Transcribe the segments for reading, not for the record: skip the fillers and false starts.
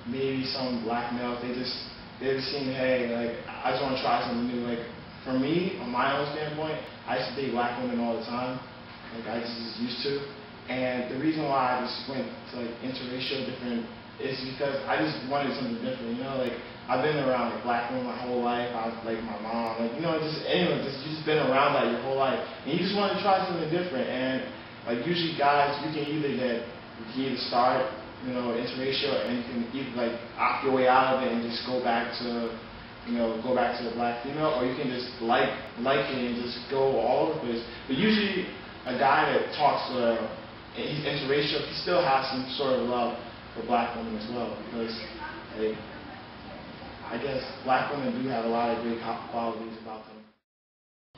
maybe some black males, they just seem, hey, like, I just want to try something new. Like, for me, on my own standpoint, I used to date black women all the time. Like, I just used to. And the reason why I just went to, like, interracial different is because I just wanted something different, you know? Like, I've been around, like, black women my whole life. I was, like, my mom, like, you know, just, anyway, you just been around that your whole life. And you just want to try something different. And, like, usually guys, you can either start, you know, interracial, and you can either, like, opt your way out of it and just go back to, you know, go back to the black female, or you can just like it and just go all over the place. But usually, a guy that talks, he's interracial, he still has some sort of love for black women as well, because, like, I guess black women do have a lot of great qualities about them.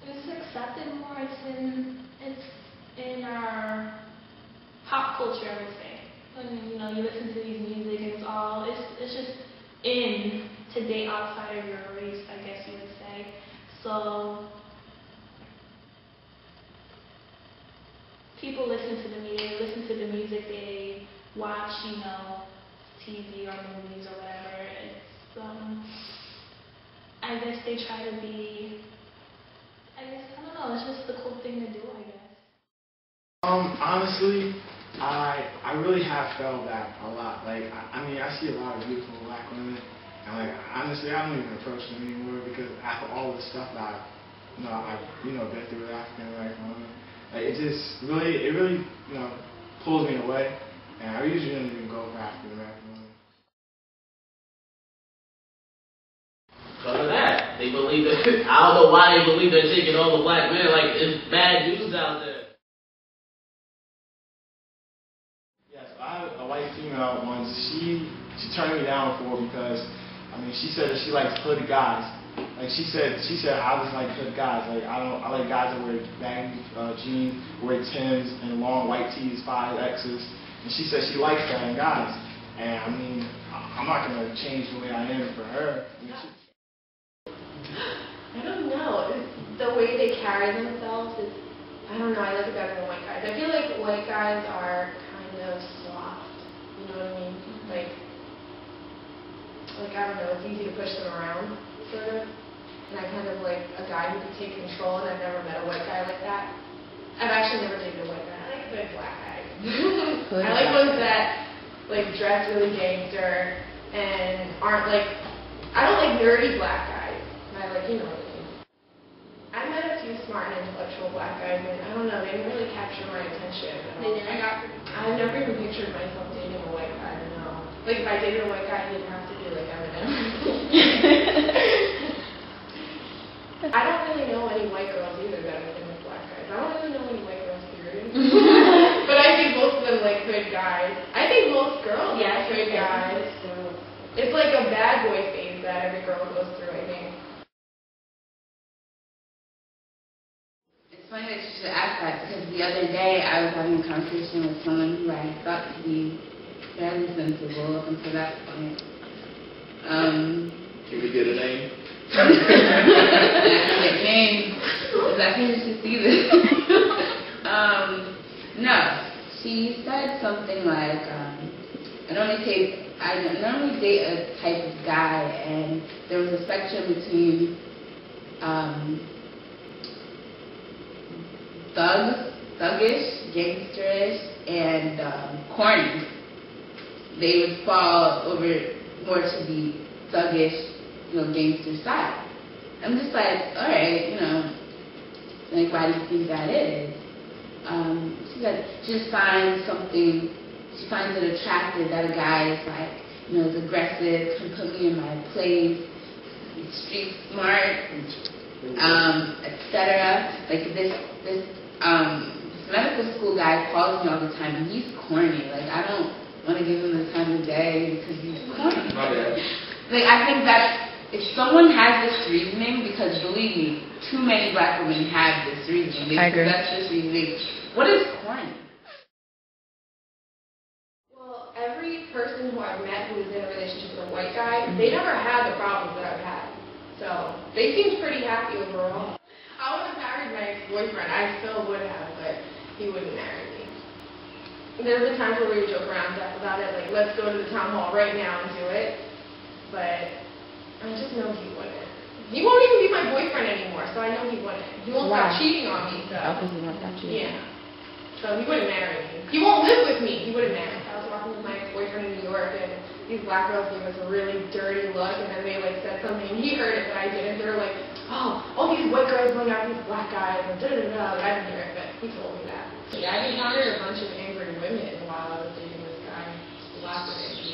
It's accepted more. It's in our pop culture, I would say. When, you know, you listen to these music, and it's just in to date outside of your race, I guess you would say. So people listen to the music, they watch, you know, TV or movies or whatever. It's I guess they try to be, I don't know, it's just the cool thing to do, I guess. Honestly, I really have felt that a lot. Like, I mean, I see a lot of beautiful black women, and, like, honestly, I don't even approach them anymore, because after all the stuff that I've been through with African American women, like, it really, you know, pulls me away, and I usually don't even go for African American women. Because of that, they believe that. I don't know why they believe they're taking all the black men. Like, it's bad news out there. I have a white female once. She turned me down for because, I mean, she said that she likes hood guys. Like, she said I just like hood guys. Like, I like guys that wear baggy jeans, wear Timbs and long white tees, 5Xs. And she said she likes that in guys. And I mean, I'm not gonna change the way I am for her. I mean, I don't know. The way they carry themselves is, I don't know. I like it better than white guys. I feel like white guys are kind of soft. You know what I mean? Like I don't know. It's easy to push them around, sort of. And I kind of like a guy who could take control. And I've never met a white guy like that. I've actually never dated a white guy. I like good black guys. I like ones that like dress really gangster and aren't like. I don't like nerdy black guys. I like, you know what I mean. I met a few smart and intellectual black guys, and I don't know, they didn't really capture my attention. I've never even pictured myself dating a white guy, I don't know. Like, if I dated a white guy, he'd have to be like Eminem. I don't really know any white girls either that I've been with black guys. I don't really know any white girls, period. But I think most of them like good guys. I think most girls like good guys. It's like a bad boy phase that every girl goes through, I think. It's funny that you should ask that, because the other day I was having a conversation with someone who I thought to be fairly sensible up until that point. Can we get a name? I can't name, because I think you should see this. No, she said something like, I normally date a type of guy, and there was a spectrum between thuggish, gangsterish, and corny. They would fall over more to the thuggish, gangster side. I'm just like, alright, like, why do you think that is? She said she just finds she finds it attractive that a guy is like, is aggressive, can put me in my place, he's street smart, etc. Like this medical school guy calls me all the time, and he's corny. Like, I don't want to give him the time of day because he's corny. Like, I think that if someone has this reasoning, because believe me, too many black women have this reasoning. They possess this reasoning. What is corny? Well, every person who I've met who is in a relationship with a white guy, they never had the problems that I've had. So they seemed pretty happy overall. I would have married my ex-boyfriend. I still would have, but he wouldn't marry me. There's been times where we would joke around about it, like, let's go to the town hall right now and do it. But I just know he wouldn't. He won't even be my boyfriend anymore, so I know he wouldn't. He won't stop cheating on me, so. Because he won't stop cheating. Yeah. So he wouldn't marry me. He won't live with me. He wouldn't marry me. I was walking with my ex-boyfriend in New York, and these black girls gave us a really dirty look, and then they, like, said something, and he heard it, but I didn't. They were like, oh, all these white guys going after these black guys, and da-da-da-da. I didn't hear it, but he told me that. So, yeah, I've encountered a bunch of angry women while I was dating this guy. Lots of angry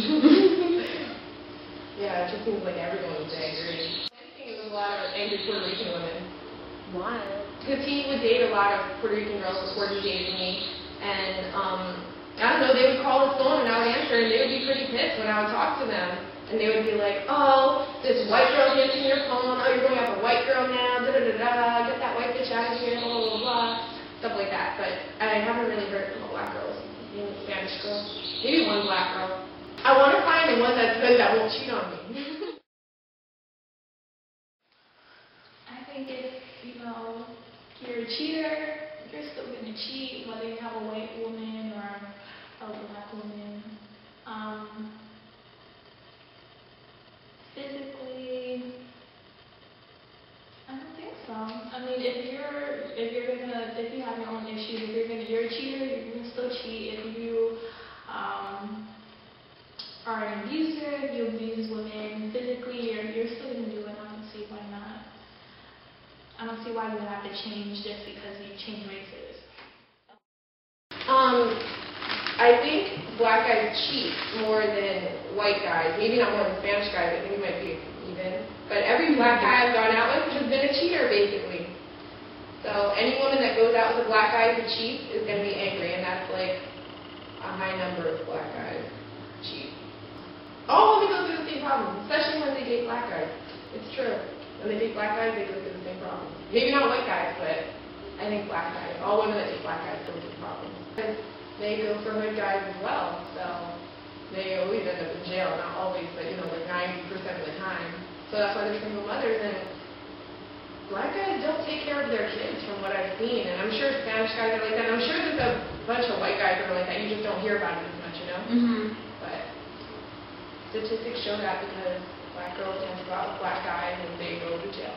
women. Yeah, it just seems like everyone's angry. I'm thinking of a lot of angry Puerto Rican women. Why? Because he would date a lot of Puerto Rican girls before he dated me, and I don't know, they would call his phone and I would answer, and they would be pretty pissed when I would talk to them. And they would be like, oh, this white girl's answering your phone, oh, you're going after a white girl now, da-da-da-da, get that white bitch out of here, blah, blah, blah, blah, stuff like that. But I haven't really heard from a black girl, maybe a Spanish girl, maybe one black girl. I want to find the one that's good that won't cheat on me. I think if, you know, you're a cheater, you're still going to cheat, whether you have a white woman or a black woman. Physically, I don't think so. I mean, if you have your own issues, you're a cheater, you can still cheat. If you are an abuser, if you abuse women physically, you're still gonna do it. I don't see why not. I don't see why you would have to change just because you change races. I think black guys cheat more than white guys. Maybe not more than Spanish guys. I think it might be even. But every black guy I've gone out with has been a cheater, basically. So any woman that goes out with a black guy who cheats is going to be angry, and that's like a high number of black guys cheat. All women go through the same problem, especially when they date black guys. It's true. When they date black guys, they go through the same problem. Maybe not white guys, but I think black guys. All women that date black guys go through problems. They go for hood guys as well, so they always end up in jail. Not always, but you know, like 90% of the time. So that's why they're single mothers. And black guys don't take care of their kids, from what I've seen. And I'm sure Spanish guys are like that. And I'm sure there's a bunch of white guys that are like that. You just don't hear about it as much, you know. But statistics show that because black girls tend to go out with black guys and they go to jail.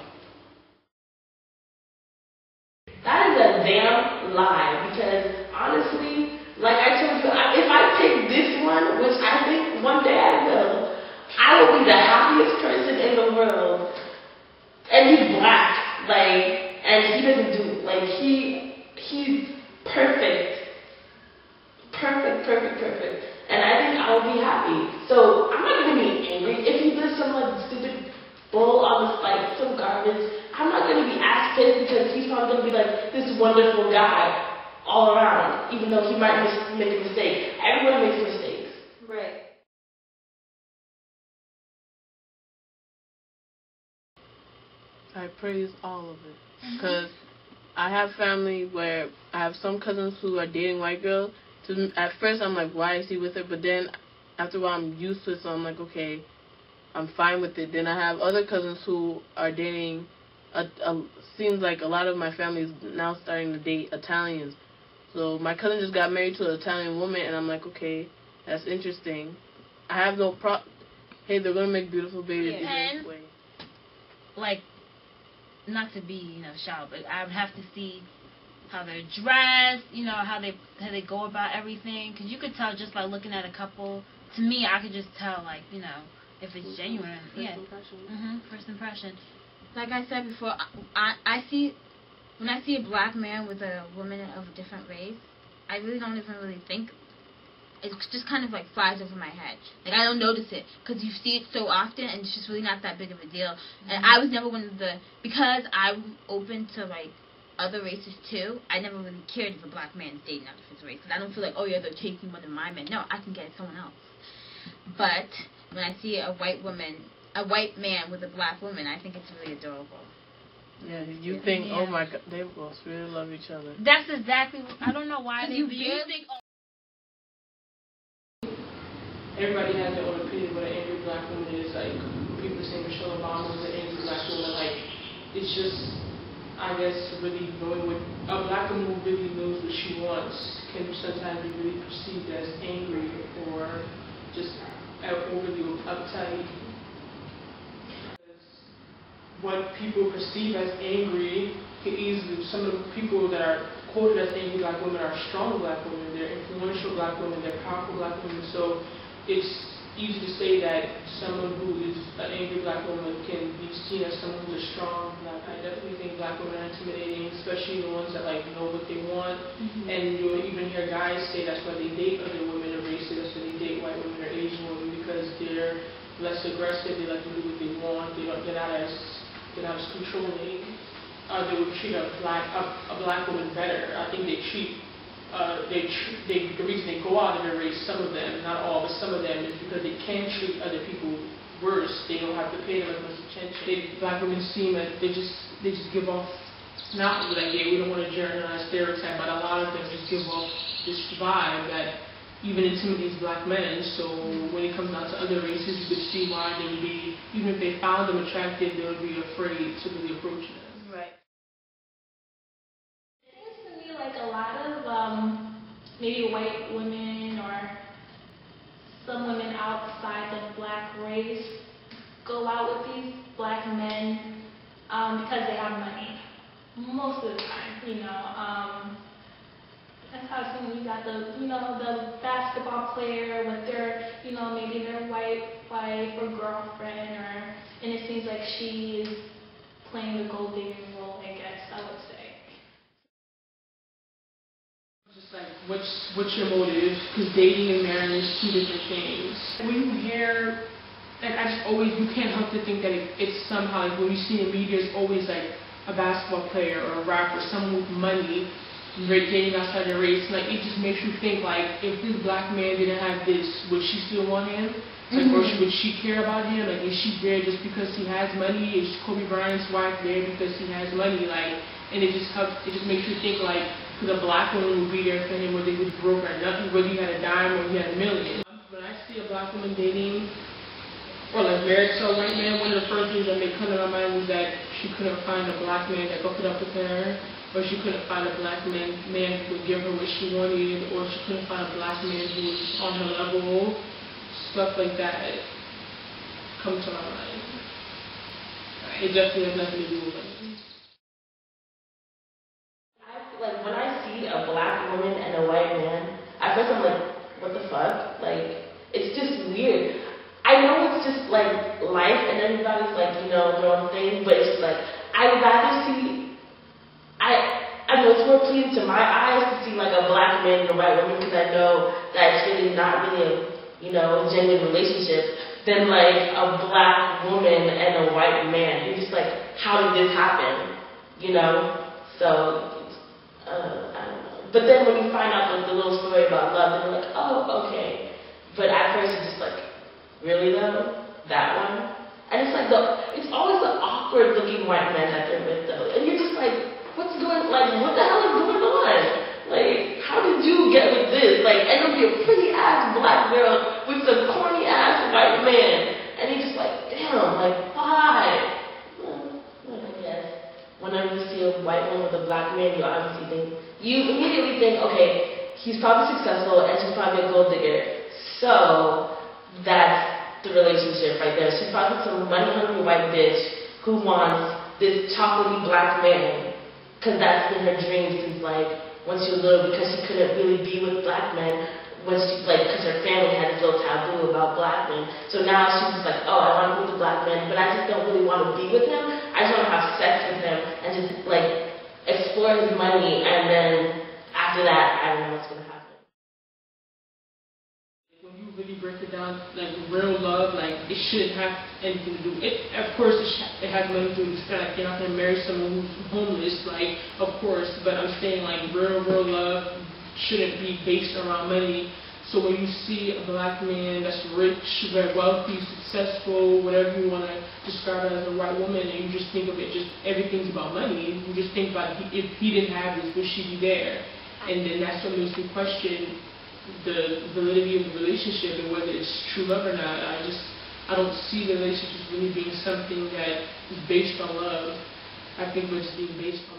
That is a damn lie, because honestly, like I told you, if I pick this one, which I think one day I will be the happiest person in the world. And he's black, like, and he doesn't do, like, he's perfect. Perfect. And I think I will be happy. So I'm not going to be angry if he does some like stupid bull on this, like, some garbage. I'm not going to be as pissed because he's probably going to be like this wonderful guy all around, even though he might make a mistake. Everyone makes mistakes. Right. I praise all of it. Because I have family where I have some cousins who are dating white girls. So at first I'm like, why is he with her? But then after a while I'm used to it, so I'm like, okay, I'm fine with it. Then I have other cousins who are dating, seems like a lot of my family is now starting to date Italians. So my cousin just got married to an Italian woman, and I'm like, okay, that's interesting. I have no hey, they're going to make beautiful babies either way. Like, not to be, shallow, but I would have to see how they're dressed, how they go about everything. Because you could tell just by looking at a couple. To me, I could just tell, like, if it's genuine. First impression. First impression. Like I said before, when I see a black man with a woman of a different race, I really don't even really think. It just kind of like flies over my head. Like I don't notice it because you see it so often, and it's just really not that big of a deal. And I was never one of because I'm open to like other races too. I never really cared if a black man is dating out of his race, because I don't feel like, oh yeah, they're taking one of my men. No, I can get someone else. But when I see a white man with a black woman, I think it's really adorable. Yeah, you think, oh my God, they both really love each other. That's exactly. I don't know why they think. Everybody has their own opinion what an angry black woman is. Like, people say Michelle Obama is an angry black woman. Like, it's just, I guess, really knowing what a black woman who really knows what she wants can sometimes be really perceived as angry or just overly uptight. What people perceive as angry can easily, some of the people that are quoted as angry black women are strong black women, they're influential black women, they're powerful black women. So it's easy to say that someone who is an angry black woman can be seen as someone who's a strong black. I definitely think black women are intimidating, especially the ones that like know what they want. And you'll even hear guys say that's why they date other women of races, that's why they date white women or Asian women, because they're less aggressive, they like to do what they want, they're not as controlling. They would treat a black woman better. I think they treat the reason they go out of their race, some of them, not all, but some of them, is because they can treat other people worse. They don't have to pay them as much attention. Black women seem like they just give off, not like, yeah, we don't want to generalize stereotype, but a lot of them just give off this vibe that even intimidates black men. So when it comes down to other races, you could see why they would be, even if they found them attractive, they would be afraid to really approach them. Right. It seems to me like a lot of maybe white women or some women outside the black race go out with these black men because they have money. Most of the time, you know. That's how some you got the basketball player with their, maybe their white wife or girlfriend, and it seems like she is playing the gold digging role, I guess I would say. Just like, what's your motive? Because dating and marriage is two different things. When you hear, like, you can't help to think that it's somehow, like, when you see in media, it's always like a basketball player or a rapper, someone with money, dating outside the race. Like, it just makes you think, like, if this black man didn't have this, would she still want him? Like, or would she care about him? Like, is she there just because he has money? Is Kobe Bryant's wife there because he has money? Like, and it just makes you think, like, because a black woman would be there for him, whether he was broke or nothing, whether he had a dime or he had a million. When I see a black woman dating, or like married to a white man, one of the first things that may come to my mind is that she couldn't find a black man that could put up with her, or she couldn't find a black man who would give her what she wanted, or she couldn't find a black man who was on her level. Stuff like that comes to my mind. It definitely has nothing to do with money. Like, when I see a black woman and a white man, at first I'm like, what the fuck? Like, it's just weird. I know it's just like life and everybody's like, their own thing, but it's just like, I would rather see, I know it's more pleasing to my eyes to see like a black man and a white woman, because I know that it's really not really a genuine relationship, than like a black woman and a white man. You're just like, how did this happen? So, I don't know. But then when you find out the little story about love, then you're like, oh, okay. But at first it's just like, really though? That one? And it's like it's always the awkward looking white man that they're with though. And you're just like, what the hell is going on? Like, how did you get with this? Like, and it'll be a pretty ass black girl with some corny ass white man. And you're just like, damn, like, why? I guess. Whenever you see a white woman with a black man, you immediately think, okay, he's probably successful and she's probably a gold digger. So, that's the relationship right there. She's probably some money-hungry white bitch who wants this chocolatey black man, because that's been her dream since, like, when she was little, because she couldn't really be with black men because her family had this little taboo about black men. So now she's just like, oh, I want to be with a black man, but I just don't really want to be with him. I just want to have sex with him and just, like, explore his money, and then after that, I don't know what's going to happen. When you really break it down, like, real love, like, it shouldn't have anything to do with it. Of course, it has nothing to do with it. Like, you're not going to marry someone who's homeless, like, of course, but I'm saying, like, real love shouldn't be based around money. So when you see a black man that's rich, very wealthy, successful, whatever you want to describe it as a white woman, and you just think of it, just everything's about money, you just think about if he didn't have this, would she be there? And then that's what makes me question the validity of the relationship and whether it's true love or not. I don't see the relationship really being something that is based on love. I think it's being based on